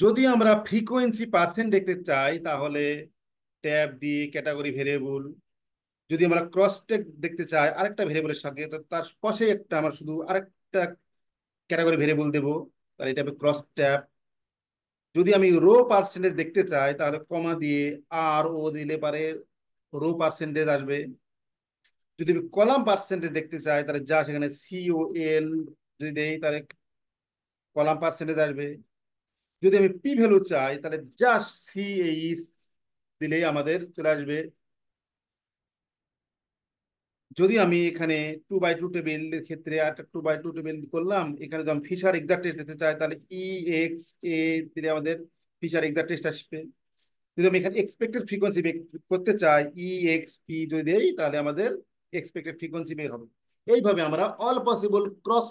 যদি আমরা frequency percent দেখতে চাই তাহলে ট্যাব দিয়ে ক্যাটাগরি ভেরিয়েবল। যদি আমরা ক্রস টেক দেখতে চাই আরেকটা ভেরিয়েবলের সঙ্গে, তো তার পাশে একটা আমরা শুধু আরেকটা ক্যাটাগরি ভেরিয়েবল দেবো, তাহলে এটা হবে ক্রস ট্যাব। যদি আমি রো পার্সেন্টেজ দেখতে চাই তাহলে কমা দিয়ে আর ও দিলে পারে রো পার্সেন্টেজ আসবে। যদি আমি কলাম পার্সেন্টেজ দেখতে চাই তাহলে যা সেখানে COL যদি দেই তাহলে কলাম পার্সেন্টেজ আসবে। যদি আমি পি ভ্যালু চাই তাহলে জাস্ট CH দিলেই আমাদের চলে আসবে। যদি আমি এখানে 2x2 টেবিলের ক্ষেত্রে একটা 2x2 টেবিল করলাম, এখানে যদি আমি ফিশার এক্সাক্ট টেস্ট দিতে চাই তাহলে EXA দিলে আমাদের ফিশার এক্সাক্ট টেস্ট আসবে। যদি আমি এখানে এক্সপেক্টেড ফ্রিকোয়েন্সি করতে চাই EXP যদি দেই তাহলে আমাদের এক্সপেক্টেড ফ্রিকোয়েন্সি বের হবে। এইভাবে আমরা অল পসিবল ক্রস